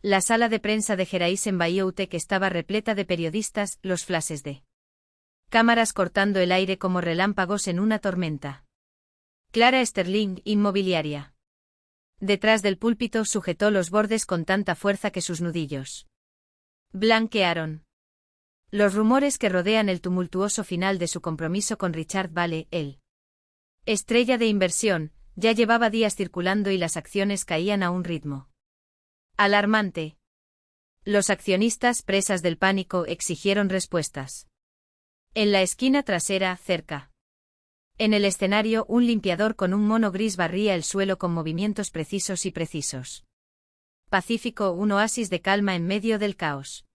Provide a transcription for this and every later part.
La sala de prensa de Geraisen-Biotech estaba repleta de periodistas, los flashes de cámaras cortando el aire como relámpagos en una tormenta. Clara Sterling, inmobiliaria. Detrás del púlpito sujetó los bordes con tanta fuerza que sus nudillos blanquearon. Los rumores que rodean el tumultuoso final de su compromiso con Richard Vale, el estrella de inversión, ya llevaba días circulando y las acciones caían a un ritmo alarmante. Los accionistas, presas del pánico, exigieron respuestas. En la esquina trasera, cerca. En el escenario, un limpiador con un mono gris barría el suelo con movimientos precisos y precisos. Pacífico, un oasis de calma en medio del caos.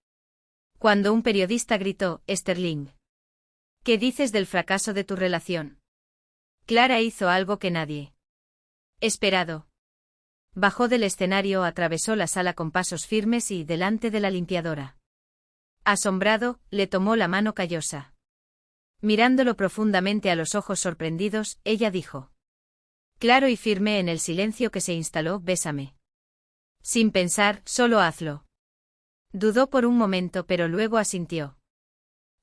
Cuando un periodista gritó, Sterling, ¿qué dices del fracaso de tu relación? Clara hizo algo que nadie esperado. Bajó del escenario, atravesó la sala con pasos firmes y, delante de la limpiadora, asombrado, le tomó la mano callosa. Mirándolo profundamente a los ojos sorprendidos, ella dijo, claro y firme en el silencio que se instaló, bésame. Sin pensar, solo hazlo. Dudó por un momento pero luego asintió.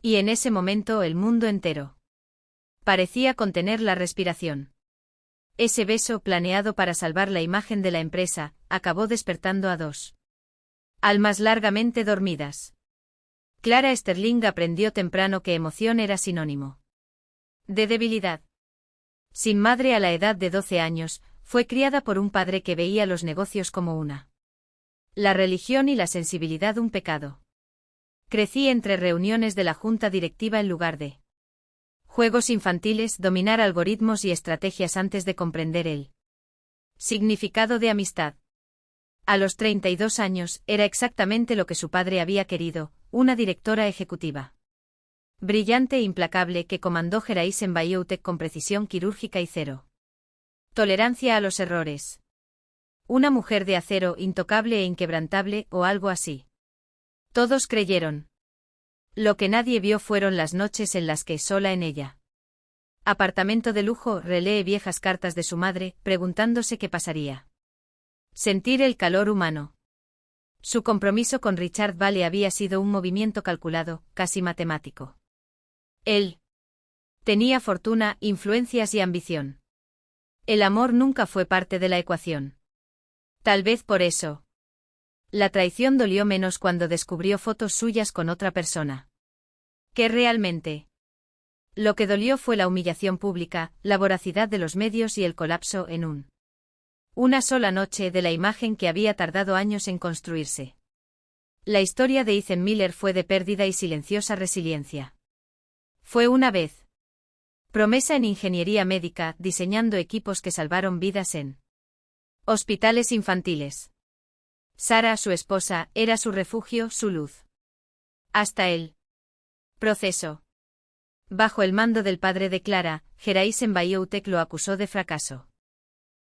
Y en ese momento el mundo entero parecía contener la respiración. Ese beso, planeado para salvar la imagen de la empresa, acabó despertando a dos almas largamente dormidas. Clara Sterling aprendió temprano que emoción era sinónimo de debilidad. Sin madre a la edad de 12 años, fue criada por un padre que veía los negocios como la religión y la sensibilidad un pecado. Crecí entre reuniones de la junta directiva en lugar de juegos infantiles, dominar algoritmos y estrategias antes de comprender el significado de amistad. A los 32 años, era exactamente lo que su padre había querido, una directora ejecutiva brillante e implacable que comandó Geraisen-Biotech con precisión quirúrgica y cero tolerancia a los errores. Una mujer de acero, intocable e inquebrantable, o algo así. Todos creyeron. Lo que nadie vio fueron las noches en las que, sola en ella apartamento de lujo, relee viejas cartas de su madre, preguntándose qué pasaría. Sentir el calor humano. Su compromiso con Richard Vale había sido un movimiento calculado, casi matemático. Él tenía fortuna, influencias y ambición. El amor nunca fue parte de la ecuación. Tal vez por eso. La traición dolió menos cuando descubrió fotos suyas con otra persona. ¿Qué realmente? Lo que dolió fue la humillación pública, la voracidad de los medios y el colapso en una sola noche de la imagen que había tardado años en construirse. La historia de Ethan Miller fue de pérdida y silenciosa resiliencia. Fue una vez promesa en ingeniería médica, diseñando equipos que salvaron vidas en hospitales infantiles. Sara, su esposa, era su refugio, su luz. Hasta el proceso. Bajo el mando del padre de Clara, Geraisen-Biotech lo acusó de fracaso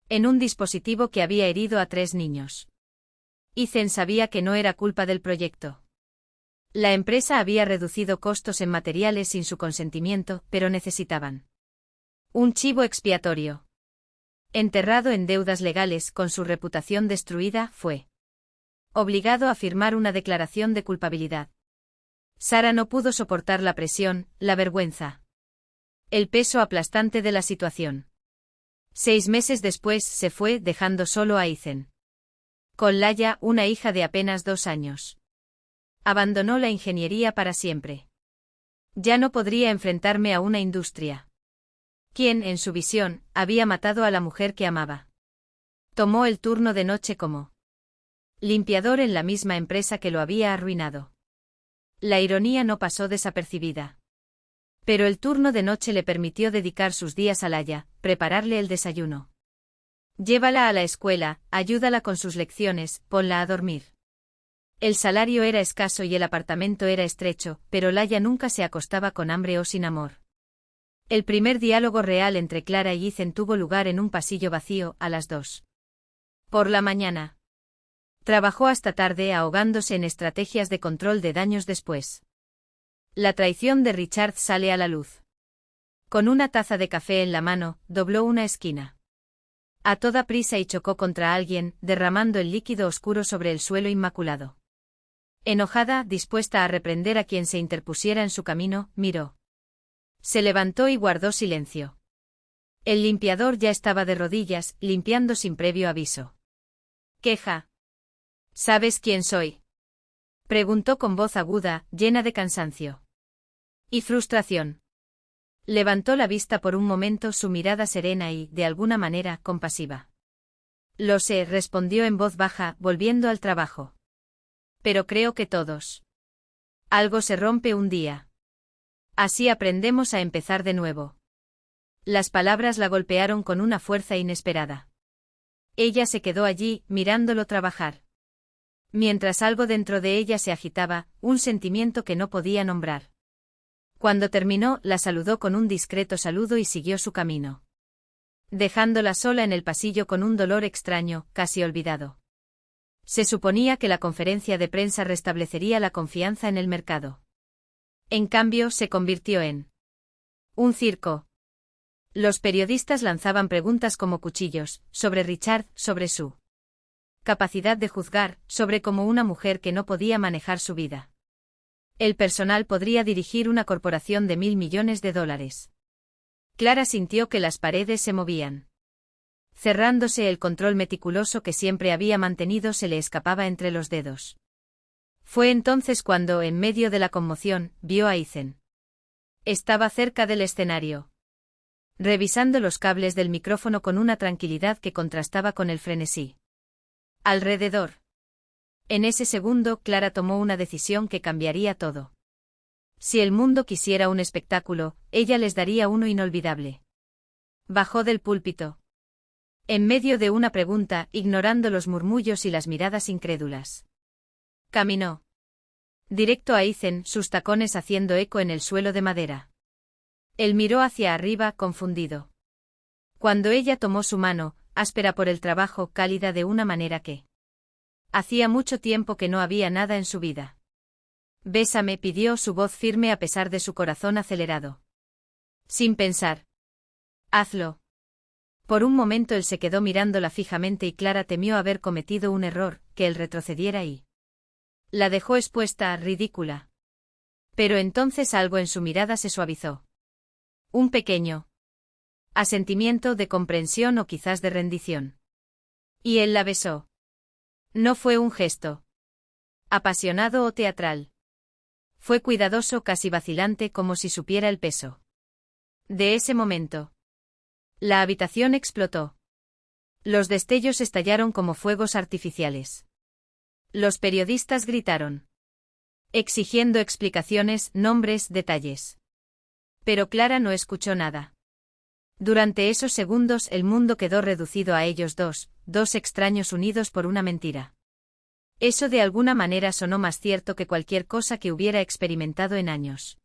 en un dispositivo que había herido a 3 niños. Ethan sabía que no era culpa del proyecto. La empresa había reducido costos en materiales sin su consentimiento, pero necesitaban un chivo expiatorio. Enterrado en deudas legales, con su reputación destruida, fue obligado a firmar una declaración de culpabilidad. Sara no pudo soportar la presión, la vergüenza, el peso aplastante de la situación. 6 meses después se fue, dejando solo a Ethan con Laia, una hija de apenas 2 años. Abandonó la ingeniería para siempre. Ya no podría enfrentarme a una industria quien, en su visión, había matado a la mujer que amaba. Tomó el turno de noche como limpiador en la misma empresa que lo había arruinado. La ironía no pasó desapercibida. Pero el turno de noche le permitió dedicar sus días a Laia, prepararle el desayuno. Llévala a la escuela, ayúdala con sus lecciones, ponla a dormir. El salario era escaso y el apartamento era estrecho, pero Laia nunca se acostaba con hambre o sin amor. El primer diálogo real entre Clara y Ethan tuvo lugar en un pasillo vacío, a las 2 por la mañana. Trabajó hasta tarde ahogándose en estrategias de control de daños después. La traición de Richard sale a la luz. Con una taza de café en la mano, dobló una esquina. a toda prisa y chocó contra alguien, derramando el líquido oscuro sobre el suelo inmaculado. Enojada, dispuesta a reprender a quien se interpusiera en su camino, miró. Se levantó y guardó silencio. El limpiador ya estaba de rodillas, limpiando sin previo aviso. Queja. ¿Sabes quién soy? Preguntó con voz aguda, llena de cansancio y frustración. Levantó la vista por un momento, su mirada serena y, de alguna manera, compasiva. Lo sé, respondió en voz baja, volviendo al trabajo. Pero creo que todos. Algo se rompe un día. Así aprendemos a empezar de nuevo. Las palabras la golpearon con una fuerza inesperada. Ella se quedó allí, mirándolo trabajar. Mientras algo dentro de ella se agitaba, un sentimiento que no podía nombrar. Cuando terminó, la saludó con un discreto saludo y siguió su camino. Dejándola sola en el pasillo con un dolor extraño, casi olvidado. Se suponía que la conferencia de prensa restablecería la confianza en el mercado. En cambio, se convirtió en un circo. Los periodistas lanzaban preguntas como cuchillos, sobre Richard, sobre su capacidad de juzgar, sobre cómo una mujer que no podía manejar su vida. El personal podría dirigir una corporación de $1.000 millones. Clara sintió que las paredes se movían. Cerrándose, el control meticuloso que siempre había mantenido se le escapaba entre los dedos. Fue entonces cuando, en medio de la conmoción, vio a Ethan. Estaba cerca del escenario, revisando los cables del micrófono con una tranquilidad que contrastaba con el frenesí alrededor. En ese segundo, Clara tomó una decisión que cambiaría todo. Si el mundo quisiera un espectáculo, ella les daría uno inolvidable. Bajó del púlpito. En medio de una pregunta, ignorando los murmullos y las miradas incrédulas. Caminó directo a Ethan, sus tacones haciendo eco en el suelo de madera. Él miró hacia arriba, confundido. Cuando ella tomó su mano, áspera por el trabajo, cálida de una manera que hacía mucho tiempo que no había nada en su vida. Bésame, pidió, su voz firme a pesar de su corazón acelerado. Sin pensar. Hazlo. Por un momento él se quedó mirándola fijamente y Clara temió haber cometido un error, que él retrocediera y la dejó expuesta, ridícula. Pero entonces algo en su mirada se suavizó. Un pequeño asentimiento de comprensión o quizás de rendición. Y él la besó. No fue un gesto apasionado o teatral. Fue cuidadoso, casi vacilante, como si supiera el peso de ese momento. La habitación explotó. Los destellos estallaron como fuegos artificiales. Los periodistas gritaron, exigiendo explicaciones, nombres, detalles. Pero Clara no escuchó nada. Durante esos segundos el mundo quedó reducido a ellos dos extraños unidos por una mentira. Eso de alguna manera sonó más cierto que cualquier cosa que hubiera experimentado en años.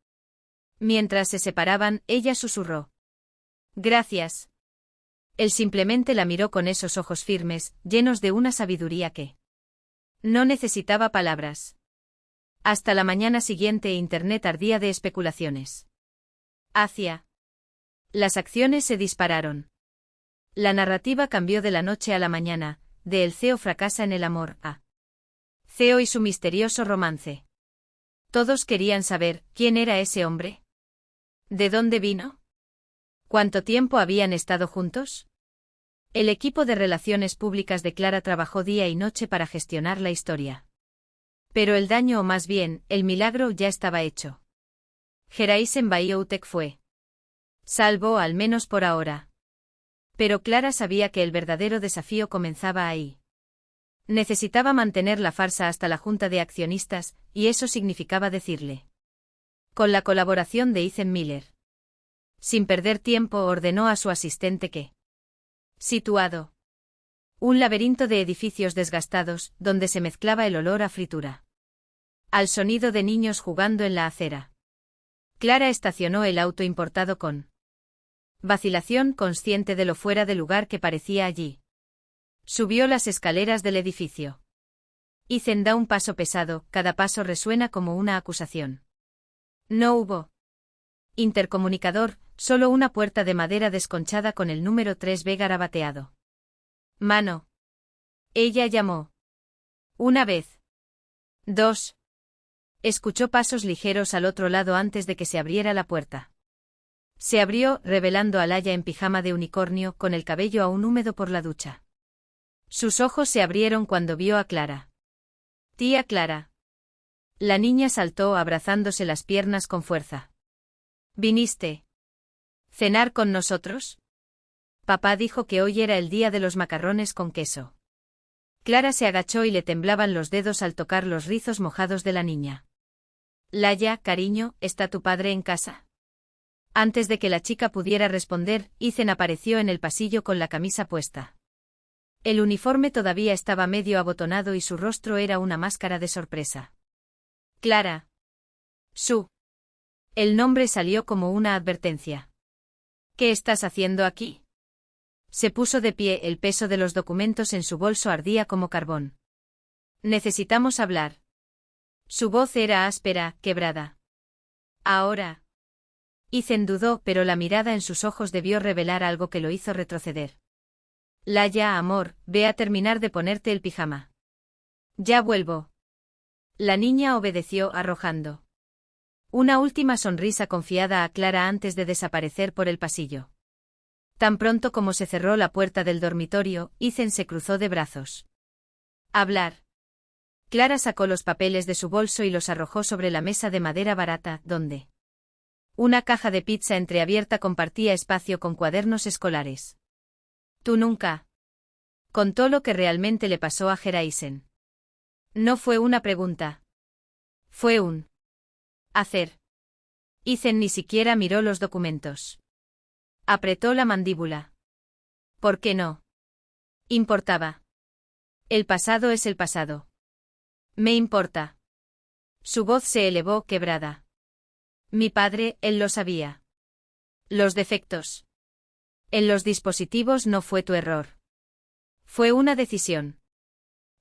Mientras se separaban, ella susurró. Gracias. Él simplemente la miró con esos ojos firmes, llenos de una sabiduría que no necesitaba palabras. Hasta la mañana siguiente Internet ardía de especulaciones. Hacia las acciones se dispararon. La narrativa cambió de la noche a la mañana, de el CEO fracasa en el amor a CEO y su misterioso romance. Todos querían saber, ¿quién era ese hombre? ¿De dónde vino? ¿Cuánto tiempo habían estado juntos? El equipo de relaciones públicas de Clara trabajó día y noche para gestionar la historia. Pero el daño, o más bien, el milagro, ya estaba hecho. Geraisen Bayoutek fue salvo, al menos por ahora. Pero Clara sabía que el verdadero desafío comenzaba ahí. Necesitaba mantener la farsa hasta la junta de accionistas, y eso significaba decirle. Con la colaboración de Ethan Miller. Sin perder tiempo, ordenó a su asistente que situado un laberinto de edificios desgastados, donde se mezclaba el olor a fritura al sonido de niños jugando en la acera. Clara estacionó el auto importado con vacilación, consciente de lo fuera de lugar que parecía allí. Subió las escaleras del edificio. Ethan da un paso pesado, cada paso resuena como una acusación. No hubo intercomunicador, solo una puerta de madera desconchada con el número 3B garabateado. Mano. Ella llamó. Una vez. Dos. Escuchó pasos ligeros al otro lado antes de que se abriera la puerta. Se abrió, revelando a Laia en pijama de unicornio, con el cabello aún húmedo por la ducha. Sus ojos se abrieron cuando vio a Clara. Tía Clara. La niña saltó abrazándose las piernas con fuerza. ¿Viniste? ¿Cenar con nosotros? Papá dijo que hoy era el día de los macarrones con queso. Clara se agachó y le temblaban los dedos al tocar los rizos mojados de la niña. Laia, cariño, ¿está tu padre en casa? Antes de que la chica pudiera responder, Ethan apareció en el pasillo con la camisa puesta. El uniforme todavía estaba medio abotonado y su rostro era una máscara de sorpresa. Clara. Su. El nombre salió como una advertencia. ¿Qué estás haciendo aquí? Se puso de pie, el peso de los documentos en su bolso ardía como carbón. Necesitamos hablar. Su voz era áspera, quebrada. Ahora. Ethan dudó, pero la mirada en sus ojos debió revelar algo que lo hizo retroceder. Laia, amor, ve a terminar de ponerte el pijama. Ya vuelvo. La niña obedeció, arrojando una última sonrisa confiada a Clara antes de desaparecer por el pasillo. Tan pronto como se cerró la puerta del dormitorio, Ethan se cruzó de brazos. Hablar. Clara sacó los papeles de su bolso y los arrojó sobre la mesa de madera barata, donde una caja de pizza entreabierta compartía espacio con cuadernos escolares. Tú nunca. Contó lo que realmente le pasó a Jeraisen. No fue una pregunta. Fue un hacer. Ethan ni siquiera miró los documentos. Apretó la mandíbula. ¿Por qué no? Importaba. El pasado es el pasado. Me importa. Su voz se elevó, quebrada. Mi padre, él lo sabía. Los defectos en los dispositivos no fue tu error. Fue una decisión.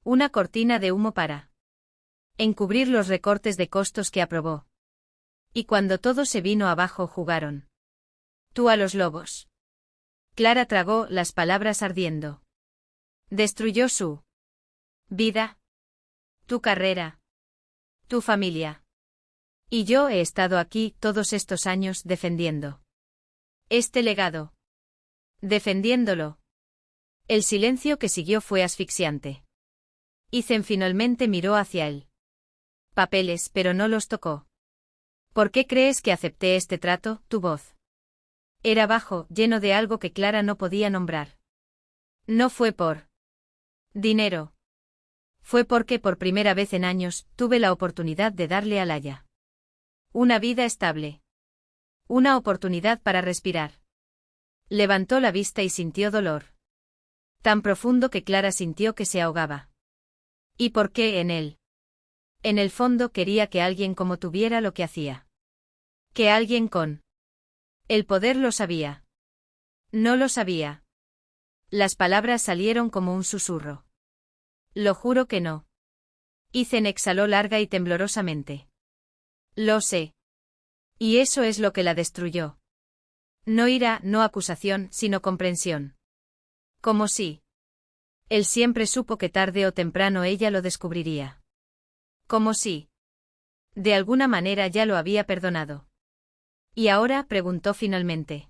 Una cortina de humo para encubrir los recortes de costos que aprobó. Y cuando todo se vino abajo, jugaron tú a los lobos. Clara tragó las palabras ardiendo. Destruyó su vida, tu carrera, tu familia. Y yo he estado aquí todos estos años defendiendo este legado. Defendiéndolo. El silencio que siguió fue asfixiante. Ethan finalmente miró hacia él. Papeles, pero no los tocó. ¿Por qué crees que acepté este trato? Tu voz era bajo, lleno de algo que Clara no podía nombrar. No fue por dinero. Fue porque por primera vez en años tuve la oportunidad de darle a Laia una vida estable. Una oportunidad para respirar. Levantó la vista y sintió dolor. Tan profundo que Clara sintió que se ahogaba. ¿Y por qué en él? En el fondo quería que alguien como tuviera lo que hacía. Que alguien con el poder lo sabía. No lo sabía. Las palabras salieron como un susurro. Lo juro que no. Ethan exhaló larga y temblorosamente. Lo sé. Y eso es lo que la destruyó. No ira, no acusación, sino comprensión. Como si él siempre supo que tarde o temprano ella lo descubriría. Como si de alguna manera ya lo había perdonado. ¿Y ahora? Preguntó finalmente.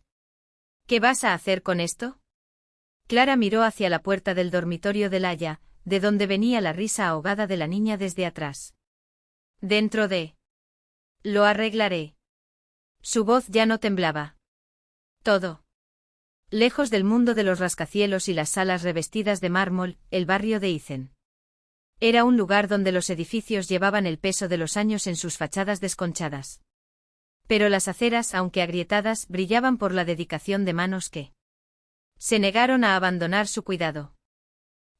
¿Qué vas a hacer con esto? Clara miró hacia la puerta del dormitorio de Laia, de donde venía la risa ahogada de la niña desde atrás. Dentro de lo arreglaré. Su voz ya no temblaba. Todo. Lejos del mundo de los rascacielos y las salas revestidas de mármol, el barrio de Ethan. Era un lugar donde los edificios llevaban el peso de los años en sus fachadas desconchadas. Pero las aceras, aunque agrietadas, brillaban por la dedicación de manos que se negaron a abandonar su cuidado.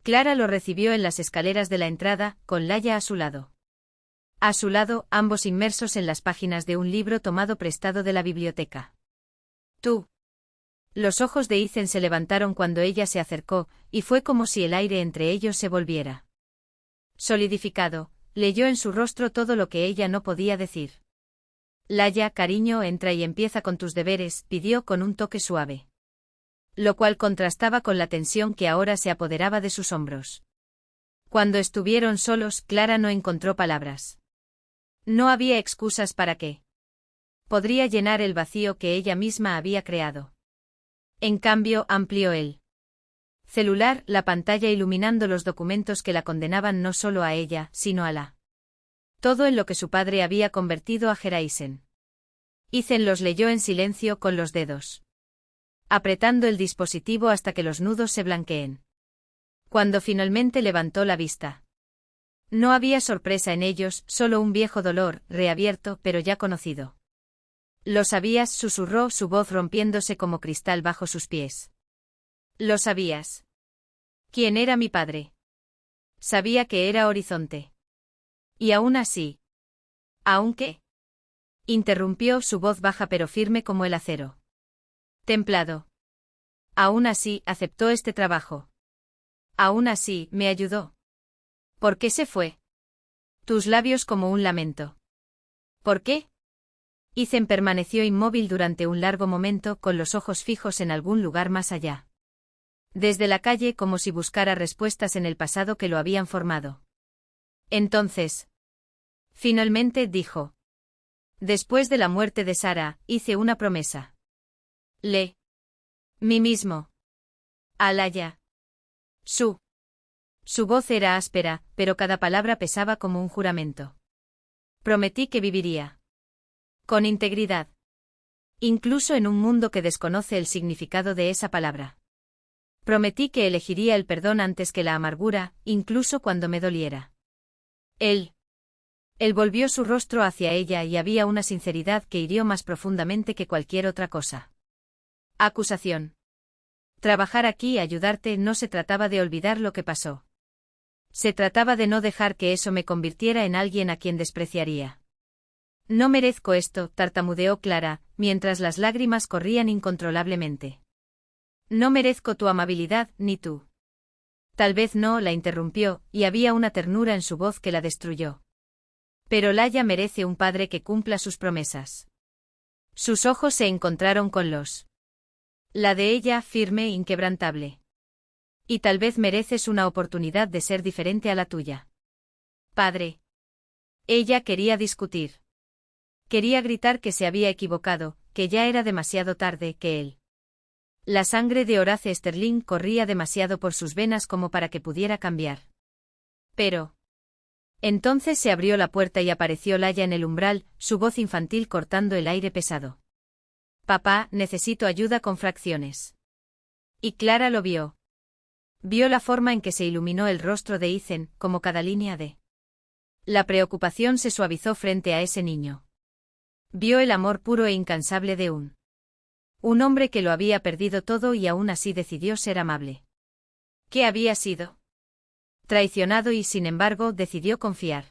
Clara lo recibió en las escaleras de la entrada, con Laia a su lado. A su lado, ambos inmersos en las páginas de un libro tomado prestado de la biblioteca. Tú. Los ojos de Ethan se levantaron cuando ella se acercó, y fue como si el aire entre ellos se volviera solidificado. Leyó en su rostro todo lo que ella no podía decir. Laia, cariño, entra y empieza con tus deberes, pidió con un toque suave. Lo cual contrastaba con la tensión que ahora se apoderaba de sus hombros. Cuando estuvieron solos, Clara no encontró palabras. No había excusas para qué. Podría llenar el vacío que ella misma había creado. En cambio, amplió el celular, la pantalla iluminando los documentos que la condenaban no solo a ella, sino a la todo en lo que su padre había convertido a Geraisen. Ethan los leyó en silencio con los dedos, apretando el dispositivo hasta que los nudos se blanqueen. Cuando finalmente levantó la vista, no había sorpresa en ellos, solo un viejo dolor, reabierto pero ya conocido. «¿Lo sabías?», susurró su voz rompiéndose como cristal bajo sus pies. «¿Lo sabías? ¿Quién era mi padre?» Sabía que era Horizonte. Y aún así. ¿Aún qué? Interrumpió su voz baja pero firme como el acero. Templado. Aún así, aceptó este trabajo. Aún así, me ayudó. ¿Por qué se fue? Tus labios como un lamento. ¿Por qué? Ethan permaneció inmóvil durante un largo momento con los ojos fijos en algún lugar más allá. Desde la calle como si buscara respuestas en el pasado que lo habían formado. Entonces. Finalmente dijo. Después de la muerte de Sara, hice una promesa. Mí mismo. Alaya. Su voz era áspera, pero cada palabra pesaba como un juramento. Prometí que viviría. Con integridad. Incluso en un mundo que desconoce el significado de esa palabra. Prometí que elegiría el perdón antes que la amargura, incluso cuando me doliera. Él volvió su rostro hacia ella y había una sinceridad que hirió más profundamente que cualquier otra cosa. Acusación. Trabajar aquí y ayudarte no se trataba de olvidar lo que pasó. Se trataba de no dejar que eso me convirtiera en alguien a quien despreciaría. No merezco esto, tartamudeó Clara, mientras las lágrimas corrían incontrolablemente. No merezco tu amabilidad, ni tú. Tal vez no, la interrumpió, y había una ternura en su voz que la destruyó. Pero Laya merece un padre que cumpla sus promesas. Sus ojos se encontraron con los. La de ella, firme e inquebrantable. Y tal vez mereces una oportunidad de ser diferente a la tuya. Padre. Ella quería discutir. Quería gritar que se había equivocado, que ya era demasiado tarde, que él. La sangre de Horace Sterling corría demasiado por sus venas como para que pudiera cambiar. Pero. Entonces se abrió la puerta y apareció Laya en el umbral, su voz infantil cortando el aire pesado. Papá, necesito ayuda con fracciones. Y Clara lo vio. Vio la forma en que se iluminó el rostro de Ethan, como cada línea de. La preocupación se suavizó frente a ese niño. Vio el amor puro e incansable de un hombre que lo había perdido todo y aún así decidió ser amable. ¿Qué había sido? Traicionado y sin embargo decidió confiar.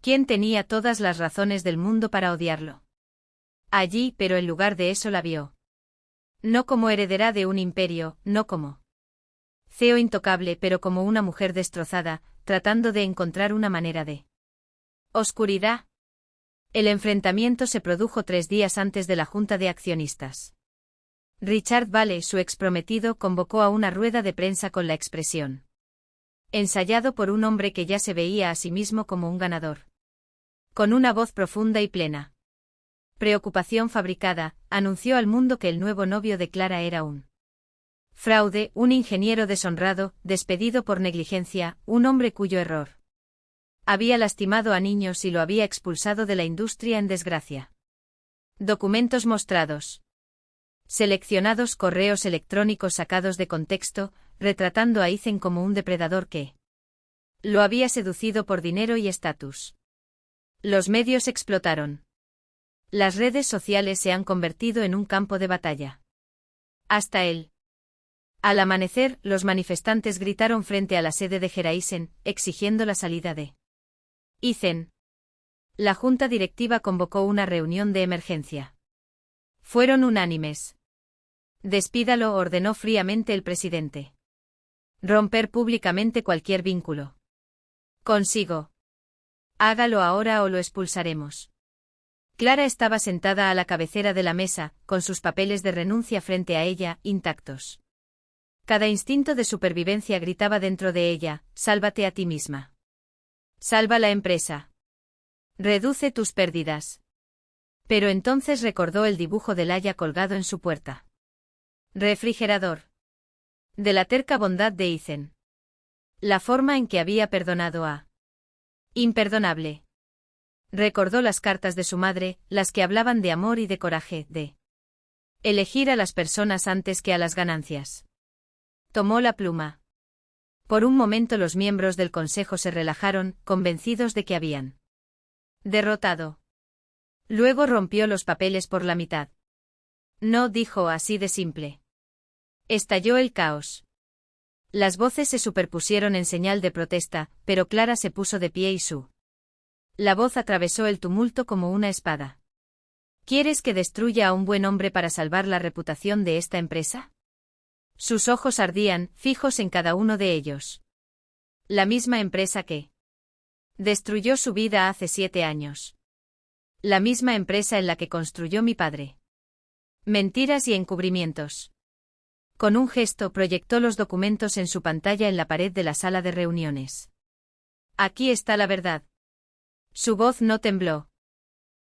¿Quién tenía todas las razones del mundo para odiarlo? Allí, pero en lugar de eso la vio. No como heredera de un imperio, no como CEO intocable, pero como una mujer destrozada, tratando de encontrar una manera de. Oscuridad. El enfrentamiento se produjo 3 días antes de la junta de accionistas. Richard Vale, su exprometido, convocó a una rueda de prensa con la expresión. Ensayado por un hombre que ya se veía a sí mismo como un ganador. Con una voz profunda y plena. Preocupación fabricada, anunció al mundo que el nuevo novio de Clara era un fraude, un ingeniero deshonrado, despedido por negligencia, un hombre cuyo error había lastimado a niños y lo había expulsado de la industria en desgracia. Documentos mostrados. Seleccionados correos electrónicos sacados de contexto, retratando a Ethan como un depredador que lo había seducido por dinero y estatus. Los medios explotaron. Las redes sociales se han convertido en un campo de batalla. Hasta él. Al amanecer, los manifestantes gritaron frente a la sede de Geraisen, exigiendo la salida de Ethan. La junta directiva convocó una reunión de emergencia. Fueron unánimes. Despídalo, ordenó fríamente el presidente. Romper públicamente cualquier vínculo consigo. Hágalo ahora o lo expulsaremos. Clara estaba sentada a la cabecera de la mesa, con sus papeles de renuncia frente a ella, intactos. Cada instinto de supervivencia gritaba dentro de ella: sálvate a ti misma. Salva la empresa. Reduce tus pérdidas. Pero entonces recordó el dibujo del haya colgado en su puerta. Refrigerador. De la terca bondad de Ethan. La forma en que había perdonado a. Imperdonable. Recordó las cartas de su madre, las que hablaban de amor y de coraje, de elegir a las personas antes que a las ganancias. Tomó la pluma. Por un momento los miembros del consejo se relajaron, convencidos de que habían derrotado. Luego rompió los papeles por la mitad. No, dijo así de simple. Estalló el caos. Las voces se superpusieron en señal de protesta, pero Clara se puso de pie y la voz atravesó el tumulto como una espada. ¿Quieres que destruya a un buen hombre para salvar la reputación de esta empresa? Sus ojos ardían, fijos en cada uno de ellos. La misma empresa que destruyó su vida hace 7 años. La misma empresa en la que construyó mi padre. Mentiras y encubrimientos. Con un gesto proyectó los documentos en su pantalla en la pared de la sala de reuniones. Aquí está la verdad. Su voz no tembló.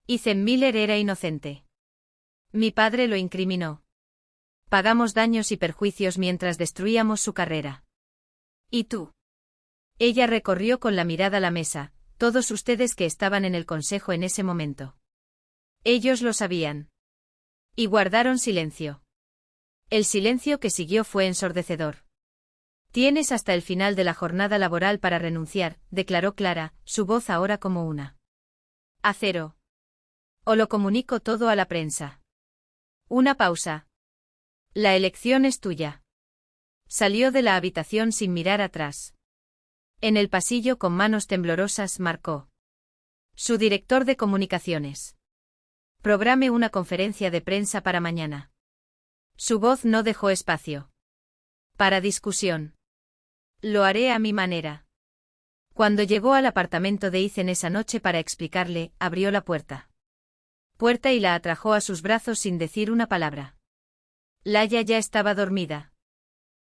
Ethan Miller era inocente. Mi padre lo incriminó. Pagamos daños y perjuicios mientras destruíamos su carrera. ¿Y tú? Ella recorrió con la mirada la mesa, todos ustedes que estaban en el consejo en ese momento. Ellos lo sabían. Y guardaron silencio. El silencio que siguió fue ensordecedor. Tienes hasta el final de la jornada laboral para renunciar, declaró Clara, su voz ahora como una acero. O lo comunico todo a la prensa. Una pausa. La elección es tuya. Salió de la habitación sin mirar atrás. En el pasillo con manos temblorosas marcó. Su director de comunicaciones. Programe una conferencia de prensa para mañana. Su voz no dejó espacio para discusión. Lo haré a mi manera. Cuando llegó al apartamento de Ethan esa noche para explicarle, abrió la puerta. Y la atrajo a sus brazos sin decir una palabra. Laia ya estaba dormida.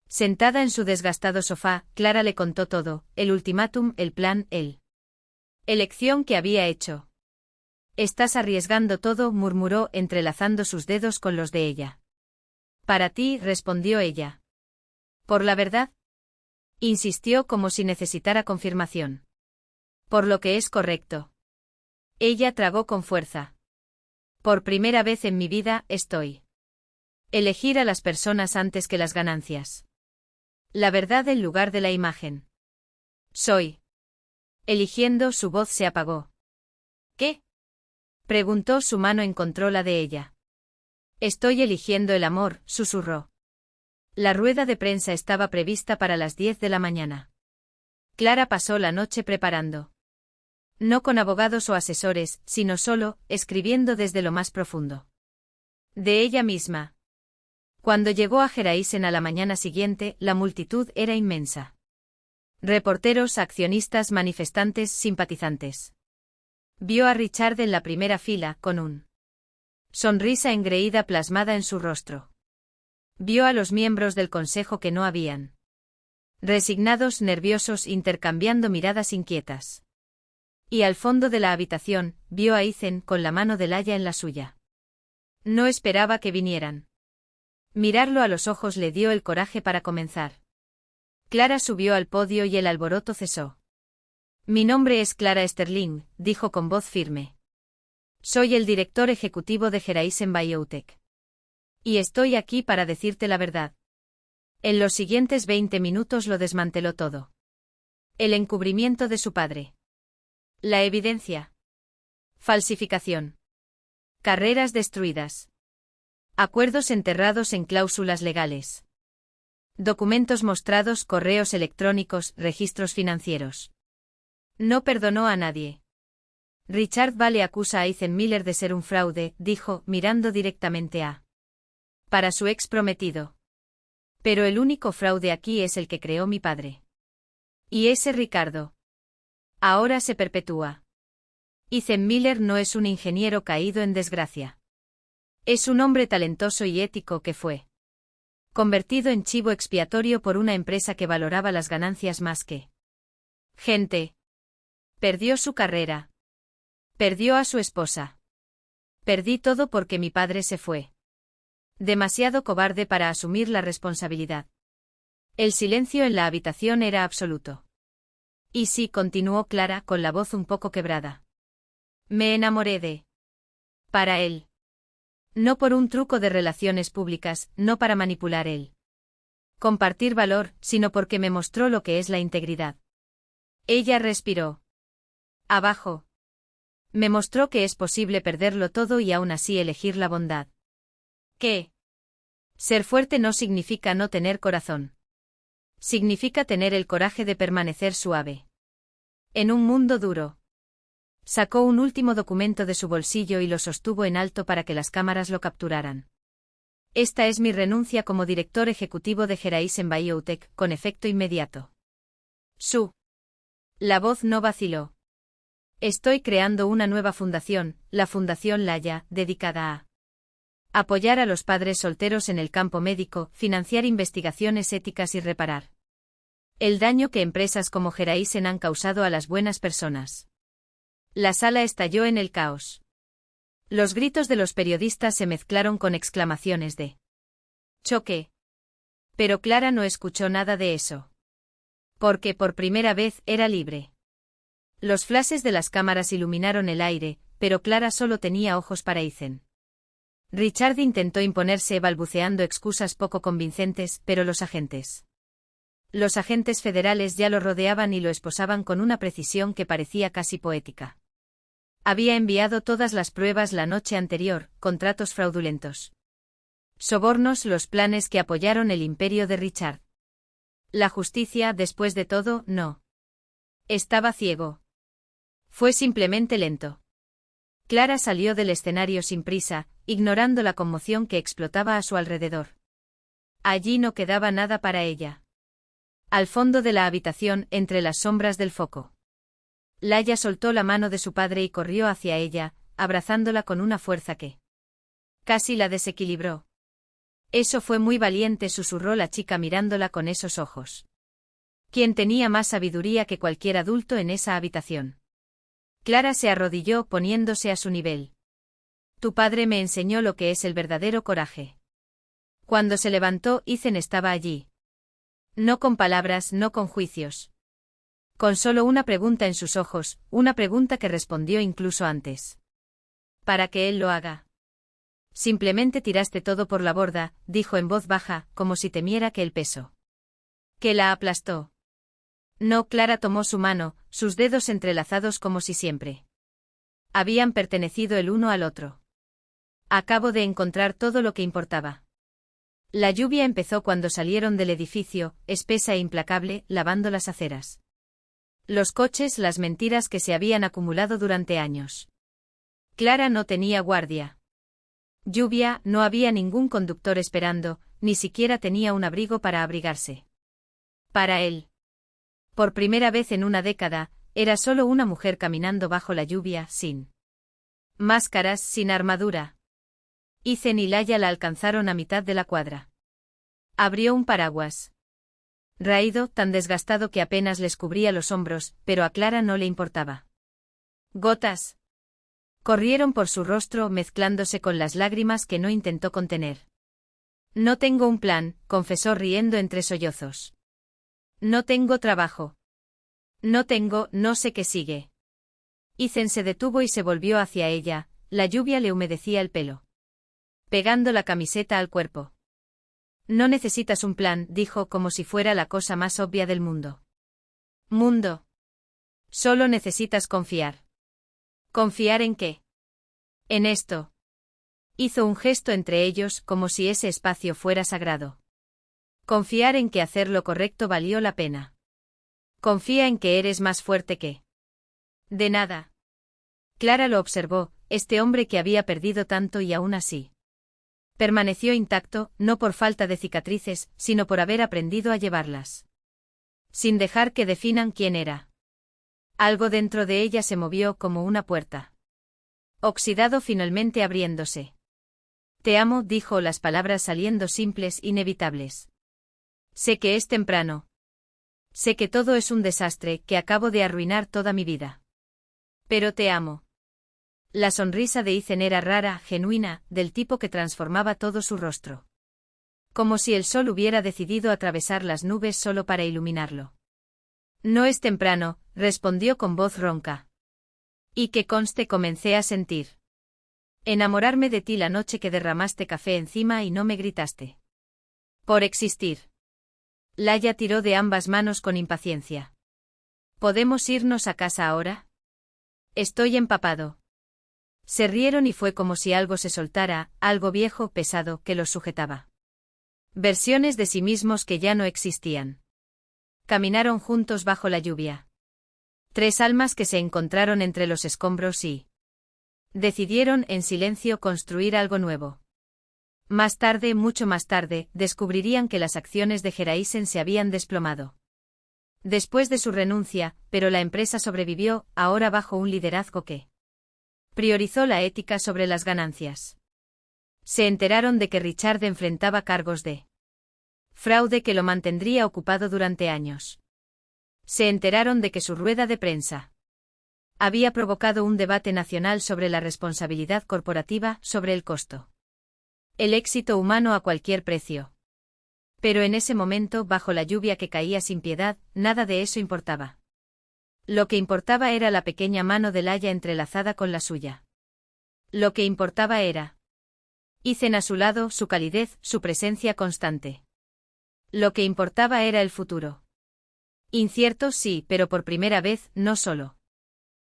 Sentada en su desgastado sofá, Clara le contó todo, el ultimátum, el plan, elección que había hecho. Estás arriesgando todo, murmuró, entrelazando sus dedos con los de ella. Para ti, respondió ella. ¿Por la verdad? Insistió como si necesitara confirmación. Por lo que es correcto. Ella tragó con fuerza. Por primera vez en mi vida, estoy. Elegir a las personas antes que las ganancias. La verdad en lugar de la imagen. Soy. Eligiendo, su voz se apagó. ¿Qué? Preguntó, su mano encontró la de ella. Estoy eligiendo el amor, susurró. La rueda de prensa estaba prevista para las 10 de la mañana. Clara pasó la noche preparando. No con abogados o asesores, sino solo, escribiendo desde lo más profundo de ella misma. Cuando llegó a Geraisen a la mañana siguiente, la multitud era inmensa. Reporteros, accionistas, manifestantes, simpatizantes. Vio a Richard en la primera fila, con un sonrisa engreída plasmada en su rostro. Vio a los miembros del consejo que no habían. Resignados, nerviosos, intercambiando miradas inquietas. Y al fondo de la habitación, vio a Ethan con la mano de Laia en la suya. No esperaba que vinieran. Mirarlo a los ojos le dio el coraje para comenzar. Clara subió al podio y el alboroto cesó. Mi nombre es Clara Sterling, dijo con voz firme. Soy el director ejecutivo de Geraisen Biotech. Y estoy aquí para decirte la verdad. En los siguientes 20 minutos lo desmanteló todo. El encubrimiento de su padre. La evidencia. Falsificación. Carreras destruidas. Acuerdos enterrados en cláusulas legales. Documentos mostrados, correos electrónicos, registros financieros. No perdonó a nadie. Richard Vale acusa a Ethan Miller de ser un fraude, dijo, mirando directamente para su ex prometido. Pero el único fraude aquí es el que creó mi padre. Y ese Ricardo. Ahora se perpetúa. Ethan Miller no es un ingeniero caído en desgracia. Es un hombre talentoso y ético que fue convertido en chivo expiatorio por una empresa que valoraba las ganancias más que gente. Perdió su carrera. Perdió a su esposa. Perdí todo porque mi padre se fue. Demasiado cobarde para asumir la responsabilidad. El silencio en la habitación era absoluto. Y sí, continuó Clara con la voz un poco quebrada. Me enamoré de... Para él. No por un truco de relaciones públicas, no para manipular él. Compartir valor, sino porque me mostró lo que es la integridad. Ella respiró. Abajo. Me mostró que es posible perderlo todo y aún así elegir la bondad. ¿Qué? Ser fuerte no significa no tener corazón. Significa tener el coraje de permanecer suave. En un mundo duro. Sacó un último documento de su bolsillo y lo sostuvo en alto para que las cámaras lo capturaran. Esta es mi renuncia como director ejecutivo de Horizon Biotech, con efecto inmediato. La voz no vaciló. Estoy creando una nueva fundación, la Fundación Laya, dedicada a apoyar a los padres solteros en el campo médico, financiar investigaciones éticas y reparar el daño que empresas como Horizon han causado a las buenas personas. La sala estalló en el caos. Los gritos de los periodistas se mezclaron con exclamaciones de choque. Pero Clara no escuchó nada de eso. Porque por primera vez era libre. Los flashes de las cámaras iluminaron el aire, pero Clara solo tenía ojos para Ethan. Richard intentó imponerse balbuceando excusas poco convincentes, pero los agentes federales ya lo rodeaban y lo esposaban con una precisión que parecía casi poética. Había enviado todas las pruebas la noche anterior, contratos fraudulentos. Sobornos, los planes que apoyaron el imperio de Richard. La justicia, después de todo, no. Estaba ciego. Fue simplemente lento. Clara salió del escenario sin prisa, ignorando la conmoción que explotaba a su alrededor. Allí no quedaba nada para ella. Al fondo de la habitación, entre las sombras del foco. Laya soltó la mano de su padre y corrió hacia ella, abrazándola con una fuerza que casi la desequilibró. Eso fue muy valiente, susurró la chica mirándola con esos ojos. ¿Quién tenía más sabiduría que cualquier adulto en esa habitación? Clara se arrodilló poniéndose a su nivel. Tu padre me enseñó lo que es el verdadero coraje. Cuando se levantó, Ethan estaba allí. No con palabras, no con juicios. Con solo una pregunta en sus ojos, una pregunta que respondió incluso antes. ¿Para que él lo haga? Simplemente tiraste todo por la borda, dijo en voz baja, como si temiera que el peso que la aplastó. No, Clara tomó su mano, sus dedos entrelazados como si siempre habían pertenecido el uno al otro. Acabo de encontrar todo lo que importaba. La lluvia empezó cuando salieron del edificio, espesa e implacable, lavando las aceras. Los coches, las mentiras que se habían acumulado durante años. Clara no tenía guardia. Lluvia, no había ningún conductor esperando, ni siquiera tenía un abrigo para abrigarse. Para él. Por primera vez en una década, era solo una mujer caminando bajo la lluvia, sin máscaras, sin armadura. Ethan y Laya la alcanzaron a mitad de la cuadra. Abrió un paraguas. Raído, tan desgastado que apenas les cubría los hombros, pero a Clara no le importaba. Gotas corrieron por su rostro mezclándose con las lágrimas que no intentó contener. No tengo un plan, confesó riendo entre sollozos. No tengo trabajo. No sé qué sigue. Ethan se detuvo y se volvió hacia ella, la lluvia le humedecía el pelo. Pegando la camiseta al cuerpo. No necesitas un plan, dijo como si fuera la cosa más obvia del mundo. Mundo. Solo necesitas confiar. ¿Confiar en qué? En esto. Hizo un gesto entre ellos como si ese espacio fuera sagrado. Confiar en que hacer lo correcto valió la pena. Confía en que eres más fuerte que... De nada. Clara lo observó, este hombre que había perdido tanto y aún así permaneció intacto, no por falta de cicatrices, sino por haber aprendido a llevarlas. Sin dejar que definan quién era. Algo dentro de ella se movió como una puerta. Oxidado finalmente abriéndose. Te amo, dijo, las palabras saliendo simples, inevitables. Sé que es temprano. Sé que todo es un desastre, que acabo de arruinar toda mi vida. Pero te amo. La sonrisa de Ethan era rara, genuina, del tipo que transformaba todo su rostro. Como si el sol hubiera decidido atravesar las nubes solo para iluminarlo. No es temprano, respondió con voz ronca. Y que conste, comencé a sentir. Enamorarme de ti la noche que derramaste café encima y no me gritaste. Por existir. Laia tiró de ambas manos con impaciencia. ¿Podemos irnos a casa ahora? Estoy empapado. Se rieron y fue como si algo se soltara, algo viejo, pesado, que los sujetaba. Versiones de sí mismos que ya no existían. Caminaron juntos bajo la lluvia. Tres almas que se encontraron entre los escombros y decidieron, en silencio, construir algo nuevo. Más tarde, mucho más tarde, descubrirían que las acciones de Geraisen se habían desplomado. Después de su renuncia, pero la empresa sobrevivió, ahora bajo un liderazgo que priorizó la ética sobre las ganancias. Se enteraron de que Richard enfrentaba cargos de fraude que lo mantendría ocupado durante años. Se enteraron de que su rueda de prensa había provocado un debate nacional sobre la responsabilidad corporativa, sobre el costo. El éxito humano a cualquier precio. Pero en ese momento, bajo la lluvia que caía sin piedad, nada de eso importaba. Lo que importaba era la pequeña mano de Laia entrelazada con la suya. Lo que importaba era Ethan a su lado, su calidez, su presencia constante. Lo que importaba era el futuro. Incierto, sí, pero por primera vez, no solo.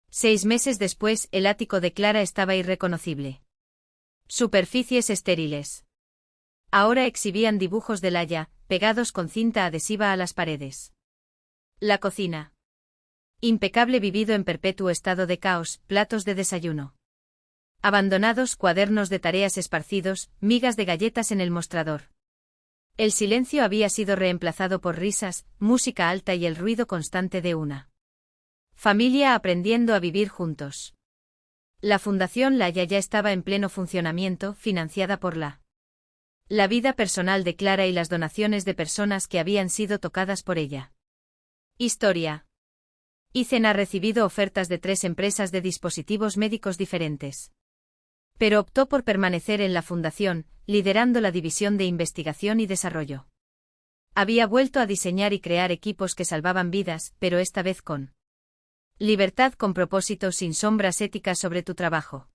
6 meses después, el ático de Clara estaba irreconocible. Superficies estériles. Ahora exhibían dibujos de Laia, pegados con cinta adhesiva a las paredes. La cocina. Impecable, vivido en perpetuo estado de caos, platos de desayuno abandonados, cuadernos de tareas esparcidos, migas de galletas en el mostrador. El silencio había sido reemplazado por risas, música alta y el ruido constante de una familia aprendiendo a vivir juntos. La Fundación Laia ya estaba en pleno funcionamiento, financiada por la vida personal de Clara y las donaciones de personas que habían sido tocadas por ella. Historia. Ethan ha recibido ofertas de 3 empresas de dispositivos médicos diferentes. Pero optó por permanecer en la fundación, liderando la división de investigación y desarrollo. Había vuelto a diseñar y crear equipos que salvaban vidas, pero esta vez con libertad, con propósito, sin sombras éticas sobre tu trabajo.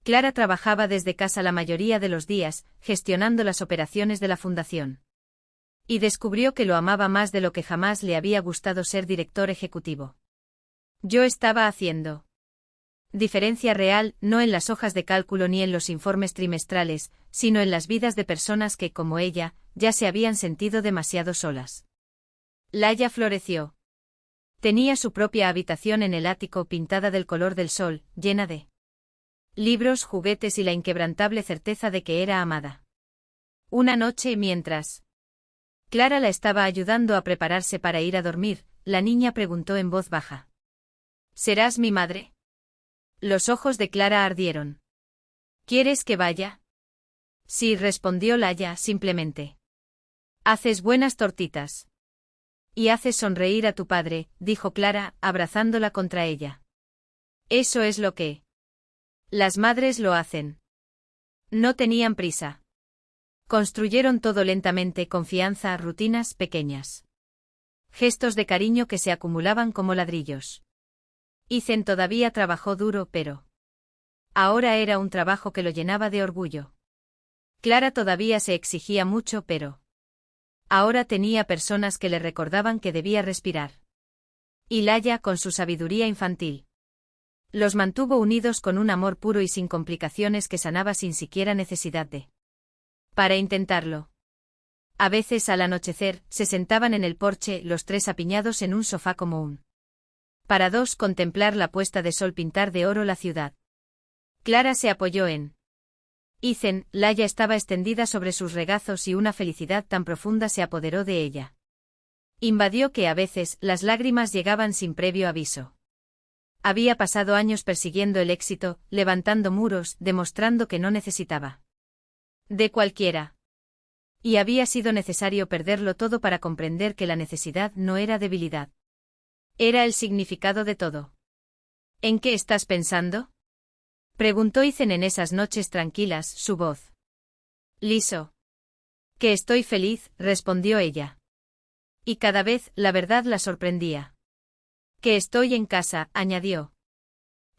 Clara trabajaba desde casa la mayoría de los días, gestionando las operaciones de la fundación. Y descubrió que lo amaba más de lo que jamás le había gustado ser director ejecutivo. Yo estaba haciendo diferencia real, no en las hojas de cálculo ni en los informes trimestrales, sino en las vidas de personas que, como ella, ya se habían sentido demasiado solas. Laia floreció. Tenía su propia habitación en el ático pintada del color del sol, llena de libros, juguetes y la inquebrantable certeza de que era amada. Una noche, mientras Clara la estaba ayudando a prepararse para ir a dormir, la niña preguntó en voz baja. ¿Serás mi madre? Los ojos de Clara ardieron. ¿Quieres que vaya? Sí, respondió Laia, simplemente. Haces buenas tortitas. Y haces sonreír a tu padre, dijo Clara, abrazándola contra ella. Eso es lo que las madres lo hacen. No tenían prisa. Construyeron todo lentamente, confianza, rutinas pequeñas. Gestos de cariño que se acumulaban como ladrillos. Ethan todavía trabajó duro, pero ahora era un trabajo que lo llenaba de orgullo. Clara todavía se exigía mucho, pero ahora tenía personas que le recordaban que debía respirar. Y Laia, con su sabiduría infantil, los mantuvo unidos con un amor puro y sin complicaciones que sanaba sin siquiera necesidad de para intentarlo. A veces, al anochecer, se sentaban en el porche, los 3 apiñados en un sofá común. Para 2, contemplar la puesta de sol pintar de oro la ciudad. Clara se apoyó en Ethan, Laia estaba extendida sobre sus regazos y una felicidad tan profunda se apoderó de ella. Invadió que a veces las lágrimas llegaban sin previo aviso. Había pasado años persiguiendo el éxito, levantando muros, demostrando que no necesitaba de cualquiera. Y había sido necesario perderlo todo para comprender que la necesidad no era debilidad. Era el significado de todo. ¿En qué estás pensando?, preguntó Ethan en esas noches tranquilas, su voz liso. Que estoy feliz, respondió ella. Y cada vez, la verdad la sorprendía. Que estoy en casa, añadió.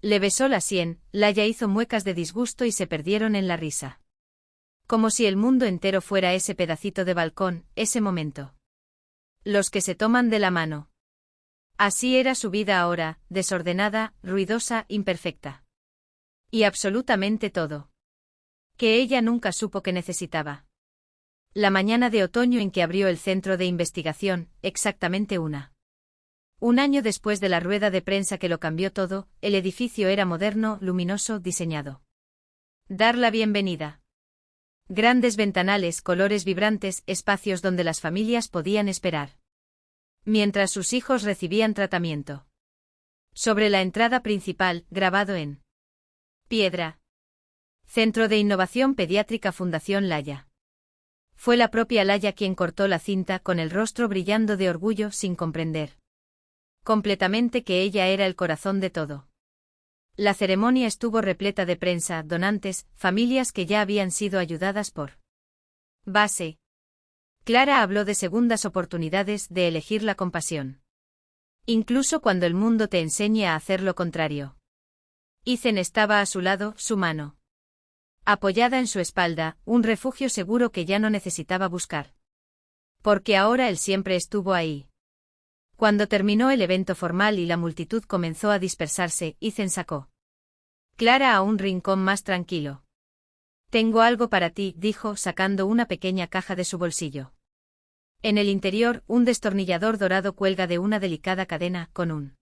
Le besó la sien, Laia hizo muecas de disgusto y se perdieron en la risa. Como si el mundo entero fuera ese pedacito de balcón, ese momento. Los que se toman de la mano. Así era su vida ahora, desordenada, ruidosa, imperfecta. Y absolutamente todo. Que ella nunca supo que necesitaba. La mañana de otoño en que abrió el centro de investigación, exactamente un año después de la rueda de prensa que lo cambió todo, el edificio era moderno, luminoso, diseñado. Dar la bienvenida. Grandes ventanales, colores vibrantes, espacios donde las familias podían esperar. Mientras sus hijos recibían tratamiento. Sobre la entrada principal, grabado en piedra. Centro de Innovación Pediátrica Fundación Laia. Fue la propia Laia quien cortó la cinta con el rostro brillando de orgullo sin comprender completamente que ella era el corazón de todo. La ceremonia estuvo repleta de prensa, donantes, familias que ya habían sido ayudadas por base. Clara habló de segundas oportunidades de elegir la compasión. Incluso cuando el mundo te enseñe a hacer lo contrario. Ethan estaba a su lado, su mano apoyada en su espalda, un refugio seguro que ya no necesitaba buscar. Porque ahora él siempre estuvo ahí. Cuando terminó el evento formal y la multitud comenzó a dispersarse, Ethan sacó Clara a un rincón más tranquilo. Tengo algo para ti, dijo, sacando una pequeña caja de su bolsillo. En el interior, un destornillador dorado cuelga de una delicada cadena, con una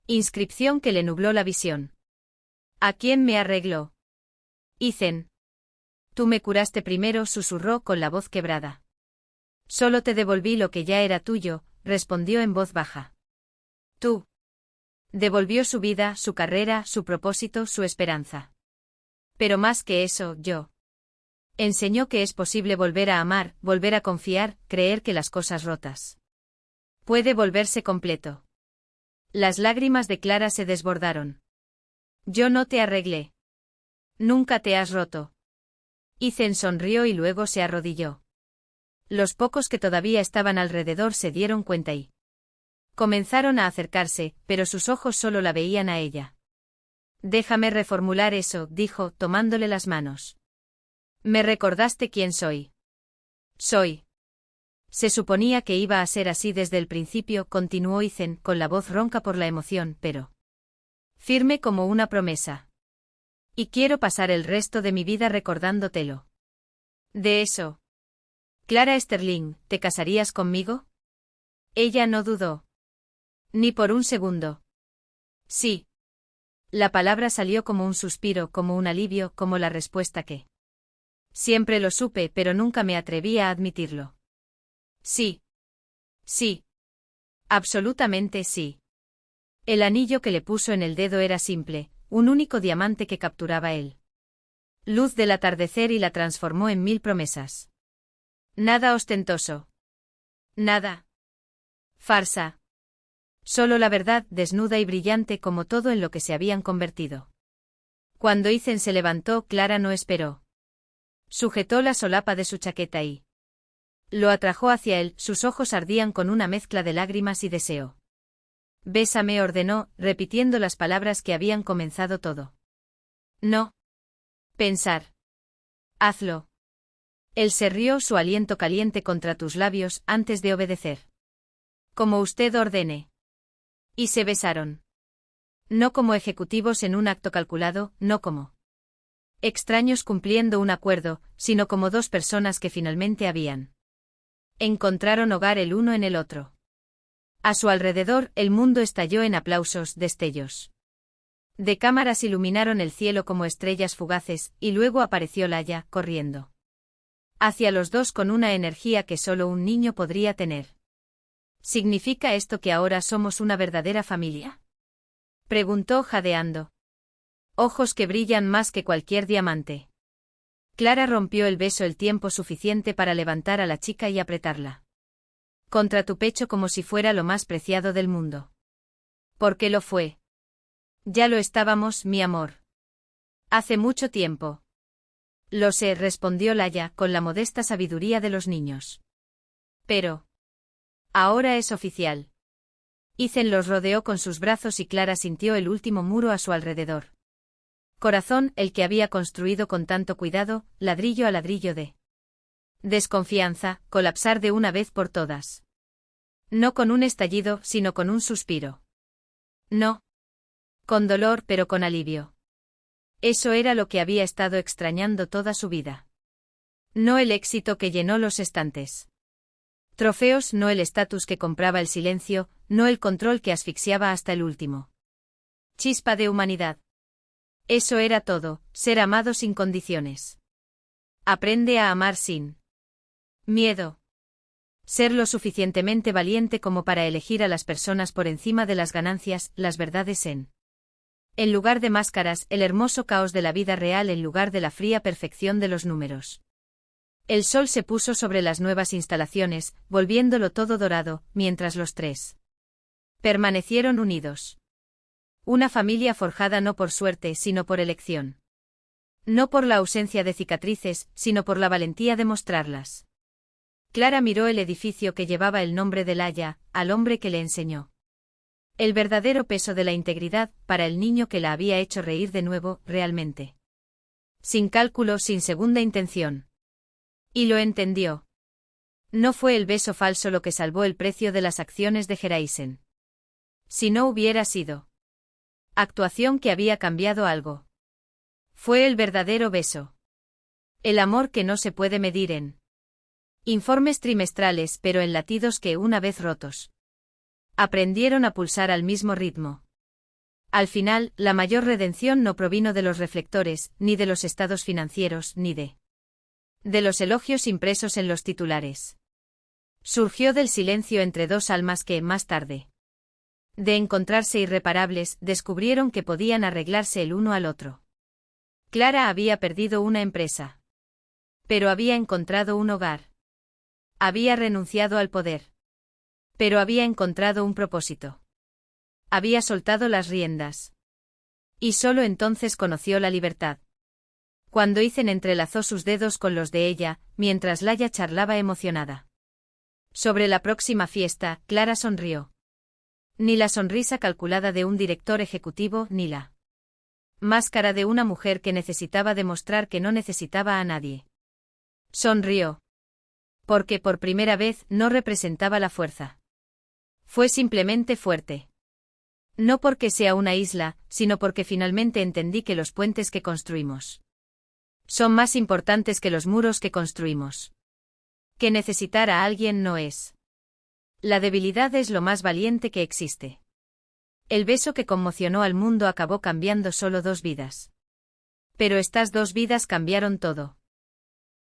inscripción que le nubló la visión. ¿A quién me arregló? Ethan. Tú me curaste primero, susurró con la voz quebrada. Solo te devolví lo que ya era tuyo, respondió en voz baja. Tú. Devolvió su vida, su carrera, su propósito, su esperanza. Pero más que eso, yo. Enseñó que es posible volver a amar, volver a confiar, creer que las cosas rotas puede volverse completo. Las lágrimas de Clara se desbordaron. Yo no te arreglé. Nunca te has roto. Ethan sonrió y luego se arrodilló. Los pocos que todavía estaban alrededor se dieron cuenta y comenzaron a acercarse, pero sus ojos solo la veían a ella. Déjame reformular eso, dijo, tomándole las manos. Me recordaste quién soy. Soy. Se suponía que iba a ser así desde el principio, continuó Ethan, con la voz ronca por la emoción, pero firme como una promesa. Y quiero pasar el resto de mi vida recordándotelo. De eso. Clara Sterling, ¿te casarías conmigo? Ella no dudó. Ni por un segundo. Sí. La palabra salió como un suspiro, como un alivio, como la respuesta que siempre lo supe, pero nunca me atreví a admitirlo. Sí. Sí. Absolutamente sí. El anillo que le puso en el dedo era simple, un único diamante que capturaba él. Luz del atardecer y la transformó en 1000 promesas. Nada ostentoso. Nada. Farsa. Solo la verdad, desnuda y brillante como todo en lo que se habían convertido. Cuando Ethan se levantó, Clara no esperó. Sujetó la solapa de su chaqueta y lo atrajo hacia él, sus ojos ardían con una mezcla de lágrimas y deseo. Bésame, ordenó, repitiendo las palabras que habían comenzado todo. No. Pensar. Hazlo. Él se rió, su aliento caliente contra tus labios, antes de obedecer. Como usted ordene. Y se besaron. No como ejecutivos en un acto calculado, no como extraños cumpliendo un acuerdo, sino como dos personas que finalmente encontraron hogar el uno en el otro. A su alrededor, el mundo estalló en aplausos, destellos de cámaras iluminaron el cielo como estrellas fugaces, y luego apareció Laia, corriendo hacia los dos con una energía que solo un niño podría tener. ¿Significa esto que ahora somos una verdadera familia? Preguntó jadeando. Ojos que brillan más que cualquier diamante. Clara rompió el beso el tiempo suficiente para levantar a la chica y apretarla contra tu pecho como si fuera lo más preciado del mundo. ¿Por qué lo fue? Ya lo estábamos, mi amor. Hace mucho tiempo. Lo sé, respondió Laia, con la modesta sabiduría de los niños. Pero ahora es oficial. Ethan los rodeó con sus brazos y Clara sintió el último muro a su alrededor. Corazón, el que había construido con tanto cuidado, ladrillo a ladrillo de desconfianza, colapsar de una vez por todas. No con un estallido, sino con un suspiro. No. Con dolor, pero con alivio. Eso era lo que había estado extrañando toda su vida. No el éxito que llenó los estantes. Trofeos, no el estatus que compraba el silencio, no el control que asfixiaba hasta el último. Chispa de humanidad. Eso era todo, ser amado sin condiciones. Aprende a amar sin miedo. Ser lo suficientemente valiente como para elegir a las personas por encima de las ganancias, las verdades en lugar de máscaras, el hermoso caos de la vida real en lugar de la fría perfección de los números. El sol se puso sobre las nuevas instalaciones, volviéndolo todo dorado, mientras los tres permanecieron unidos. Una familia forjada no por suerte, sino por elección. No por la ausencia de cicatrices, sino por la valentía de mostrarlas. Clara miró el edificio que llevaba el nombre de Laia, al hombre que le enseñó el verdadero peso de la integridad, para el niño que la había hecho reír de nuevo, realmente. Sin cálculo, sin segunda intención. Y lo entendió. No fue el beso falso lo que salvó el precio de las acciones de Geraisen. Si no hubiera sido actuación que había cambiado algo. Fue el verdadero beso. El amor que no se puede medir en informes trimestrales, pero en latidos que, una vez rotos, aprendieron a pulsar al mismo ritmo. Al final, la mayor redención no provino de los reflectores, ni de los estados financieros, ni de los elogios impresos en los titulares. Surgió del silencio entre dos almas que, más tarde de encontrarse irreparables, descubrieron que podían arreglarse el uno al otro. Clara había perdido una empresa. Pero había encontrado un hogar. Había renunciado al poder. Pero había encontrado un propósito. Había soltado las riendas. Y solo entonces conoció la libertad. Cuando Ethan entrelazó sus dedos con los de ella, mientras Laia charlaba emocionada sobre la próxima fiesta, Clara sonrió. Ni la sonrisa calculada de un director ejecutivo, ni la máscara de una mujer que necesitaba demostrar que no necesitaba a nadie. Sonrió. Porque por primera vez no representaba la fuerza. Fue simplemente fuerte. No porque sea una isla, sino porque finalmente entendí que los puentes que construimos son más importantes que los muros que construimos. Que necesitar a alguien no es. La debilidad es lo más valiente que existe. El beso que conmocionó al mundo acabó cambiando solo 2 vidas. Pero estas 2 vidas cambiaron todo.